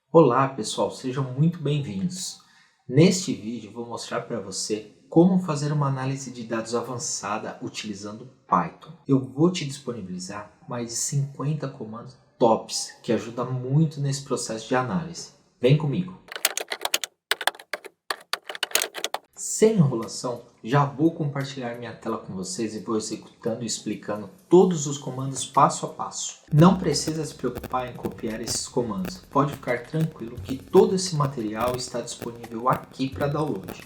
Olá pessoal, sejam muito bem-vindos. Neste vídeo vou mostrar para você como fazer uma análise de dados avançada utilizando Python. Eu vou te disponibilizar mais de 50 comandos tops que ajudam muito nesse processo de análise. Vem comigo! Sem enrolação, já vou compartilhar minha tela com vocês e vou executando e explicando todos os comandos passo a passo. Não precisa se preocupar em copiar esses comandos, pode ficar tranquilo que todo esse material está disponível aqui para download.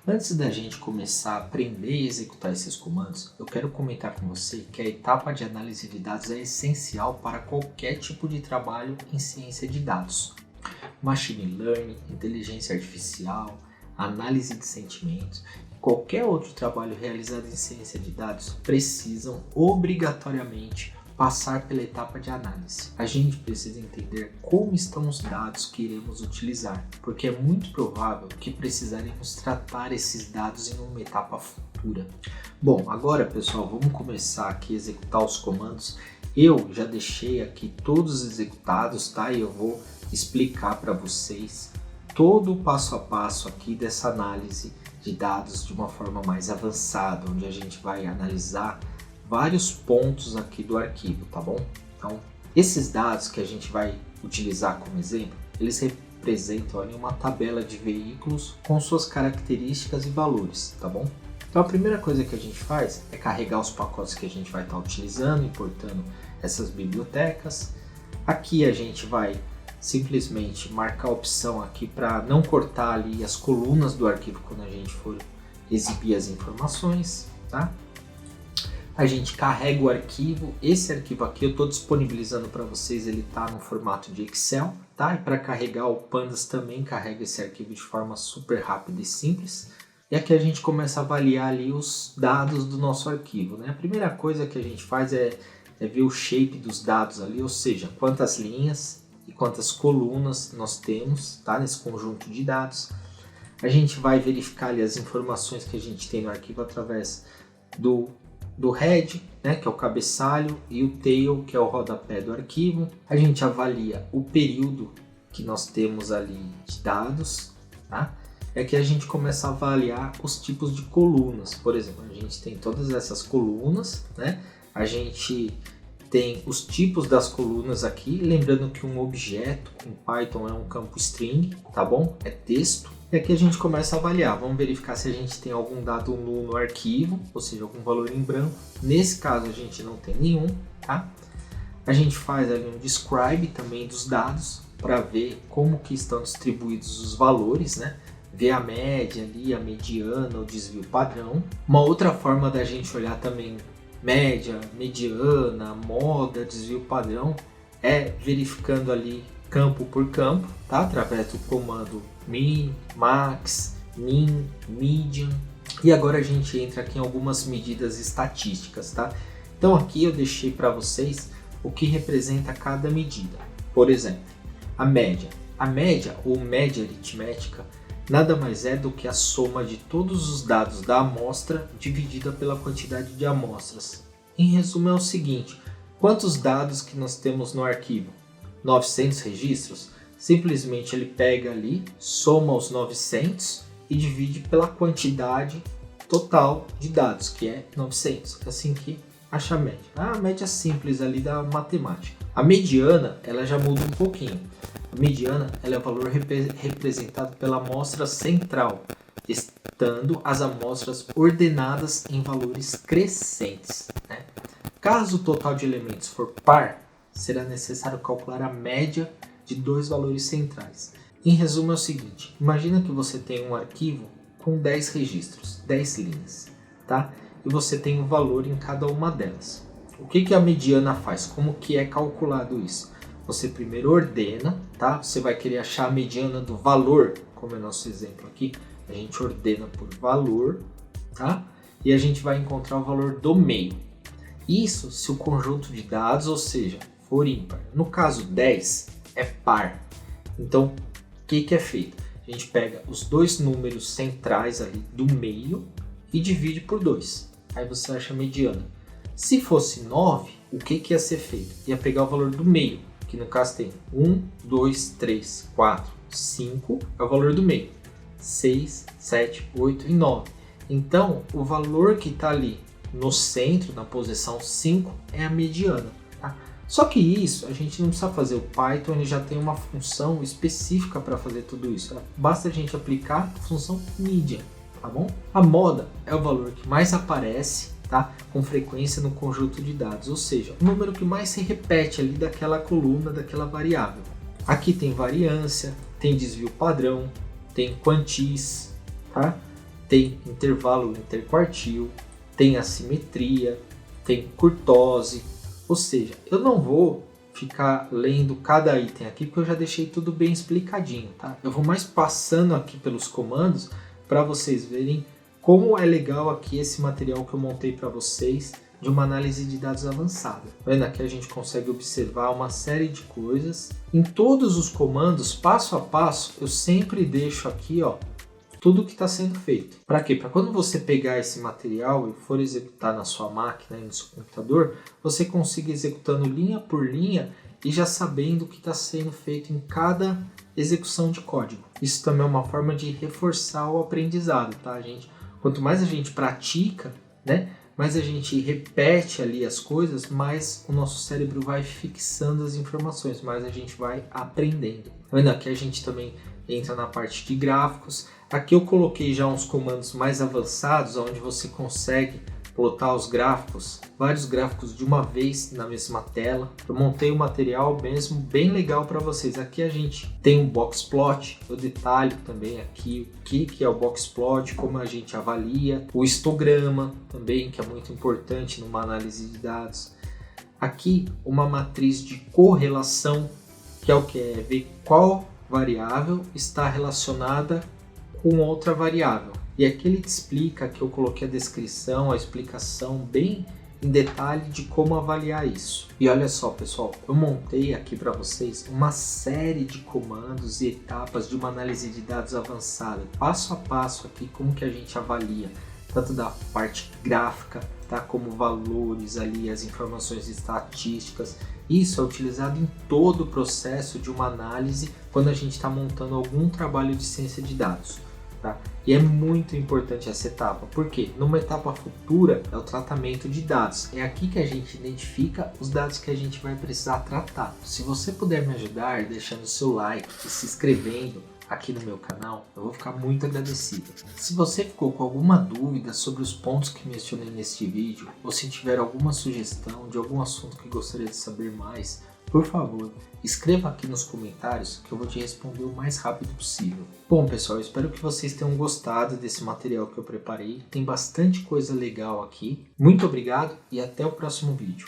Antes da gente começar a aprender e executar esses comandos, eu quero comentar com você que a etapa de análise de dados é essencial para qualquer tipo de trabalho em ciência de dados. Machine Learning, inteligência artificial, análise de sentimentos, qualquer outro trabalho realizado em ciência de dados precisam obrigatoriamente passar pela etapa de análise. A gente precisa entender como estão os dados que iremos utilizar, porque é muito provável que precisaremos tratar esses dados em uma etapa futura. Bom, agora pessoal, vamos começar aqui a executar os comandos. Eu já deixei aqui todos executados, tá? E eu vou explicar para vocês todo o passo a passo aqui dessa análise de dados de uma forma mais avançada, onde a gente vai analisar vários pontos aqui do arquivo, tá bom? Então, esses dados que a gente vai utilizar como exemplo, eles representam ali uma tabela de veículos com suas características e valores, tá bom? Então, a primeira coisa que a gente faz é carregar os pacotes que a gente vai estar utilizando, importando essas bibliotecas. Aqui a gente vai simplesmente marcar a opção aqui para não cortar ali as colunas do arquivo quando a gente for exibir as informações, tá? A gente carrega o arquivo, esse arquivo aqui eu estou disponibilizando para vocês, ele está no formato de Excel, tá? E para carregar o Pandas também carrega esse arquivo de forma super rápida e simples. E aqui a gente começa a avaliar ali os dados do nosso arquivo, né? A primeira coisa que a gente faz é ver o shape dos dados ali, ou seja, quantas linhas e quantas colunas nós temos, tá, nesse conjunto de dados. A gente vai verificar ali as informações que a gente tem no arquivo através do head, né, que é o cabeçalho, e o tail, que é o rodapé do arquivo. A gente avalia o período que nós temos ali de dados, tá? É que a gente começa a avaliar os tipos de colunas. Por exemplo, a gente tem todas essas colunas, né? A gente tem os tipos das colunas aqui, lembrando que um objeto em Python é um campo string, tá bom? É texto. E aqui a gente começa a avaliar, vamos verificar se a gente tem algum dado null no arquivo, ou seja, algum valor em branco. Nesse caso a gente não tem nenhum, tá? A gente faz ali um describe também dos dados, para ver como que estão distribuídos os valores, né? Ver a média ali, a mediana, o desvio padrão. Uma outra forma da gente olhar também média, mediana, moda, desvio padrão, é verificando ali campo por campo, tá? Através do comando min, max, min, median. E agora a gente entra aqui em algumas medidas estatísticas, tá? Então aqui eu deixei para vocês o que representa cada medida. Por exemplo, a média. A média ou média aritmética nada mais é do que a soma de todos os dados da amostra dividida pela quantidade de amostras. Em resumo é o seguinte, quantos dados que nós temos no arquivo? 900 registros? Simplesmente ele pega ali, soma os 900 e divide pela quantidade total de dados, que é 900. É assim que acha a média. A média simples ali da matemática. A mediana, ela já muda um pouquinho. A mediana ela é o valor representado pela amostra central, estando as amostras ordenadas em valores crescentes, né? Caso o total de elementos for par, será necessário calcular a média de dois valores centrais. Em resumo é o seguinte, imagina que você tem um arquivo com 10 registros, 10 linhas, tá? E você tem um valor em cada uma delas. O que a mediana faz? Como que é calculado isso? Você primeiro ordena, tá? Você vai querer achar a mediana do valor, como é o nosso exemplo aqui. A gente ordena por valor, tá? E a gente vai encontrar o valor do meio. Isso se o conjunto de dados, ou seja, for ímpar. No caso 10 é par. Então, o que é feito? A gente pega os dois números centrais ali do meio e divide por 2. Aí você acha a mediana. Se fosse 9, o que ia ser feito? Ia pegar o valor do meio. que no caso tem 1, 2, 3, 4, 5 é o valor do meio, 6, 7, 8 e 9. Então, o valor que está ali no centro, na posição 5, é a mediana. Tá? Só que isso, a gente não precisa fazer. O Python ele já tem uma função específica para fazer tudo isso. Basta a gente aplicar a função median, tá bom? A moda é o valor que mais aparece, tá? Com frequência no conjunto de dados, ou seja, o número que mais se repete ali daquela coluna, daquela variável. Aqui tem variância, tem desvio padrão, tem quantis, tá? Tem intervalo interquartil, tem assimetria, tem curtose, ou seja, eu não vou ficar lendo cada item aqui porque eu já deixei tudo bem explicadinho, tá? Eu vou mais passando aqui pelos comandos para vocês verem como é legal aqui esse material que eu montei para vocês de uma análise de dados avançada. Vendo aqui a gente consegue observar uma série de coisas. Em todos os comandos, passo a passo, eu sempre deixo aqui, ó, tudo que está sendo feito. Para quê? Para quando você pegar esse material e for executar na sua máquina e no seu computador, você consiga executando linha por linha e já sabendo o que está sendo feito em cada execução de código. Isso também é uma forma de reforçar o aprendizado, tá, gente? Quanto mais a gente pratica, né, mais a gente repete ali as coisas, mais o nosso cérebro vai fixando as informações, mais a gente vai aprendendo. Vendo aqui a gente também entra na parte de gráficos. Aqui eu coloquei já uns comandos mais avançados, onde você consegue plotar os gráficos, vários gráficos de uma vez na mesma tela. Eu montei um material mesmo bem legal para vocês. Aqui a gente tem um box plot, eu detalho também aqui o que é o box plot, como a gente avalia, o histograma também, que é muito importante numa análise de dados. Aqui uma matriz de correlação, que é o que? É ver qual variável está relacionada com outra variável. E aqui ele te explica, que eu coloquei a descrição, a explicação bem em detalhe de como avaliar isso. E olha só, pessoal, eu montei aqui para vocês uma série de comandos e etapas de uma análise de dados avançada, passo a passo aqui, como que a gente avalia, tanto da parte gráfica, tá, como valores ali, as informações estatísticas. Isso é utilizado em todo o processo de uma análise quando a gente está montando algum trabalho de ciência de dados. Tá? E é muito importante essa etapa, porque numa etapa futura é o tratamento de dados. É aqui que a gente identifica os dados que a gente vai precisar tratar. Se você puder me ajudar deixando seu like e se inscrevendo aqui no meu canal, eu vou ficar muito agradecido. Se você ficou com alguma dúvida sobre os pontos que mencionei neste vídeo, ou se tiver alguma sugestão de algum assunto que gostaria de saber mais, por favor, escreva aqui nos comentários que eu vou te responder o mais rápido possível. Bom, pessoal, eu espero que vocês tenham gostado desse material que eu preparei. Tem bastante coisa legal aqui. Muito obrigado e até o próximo vídeo.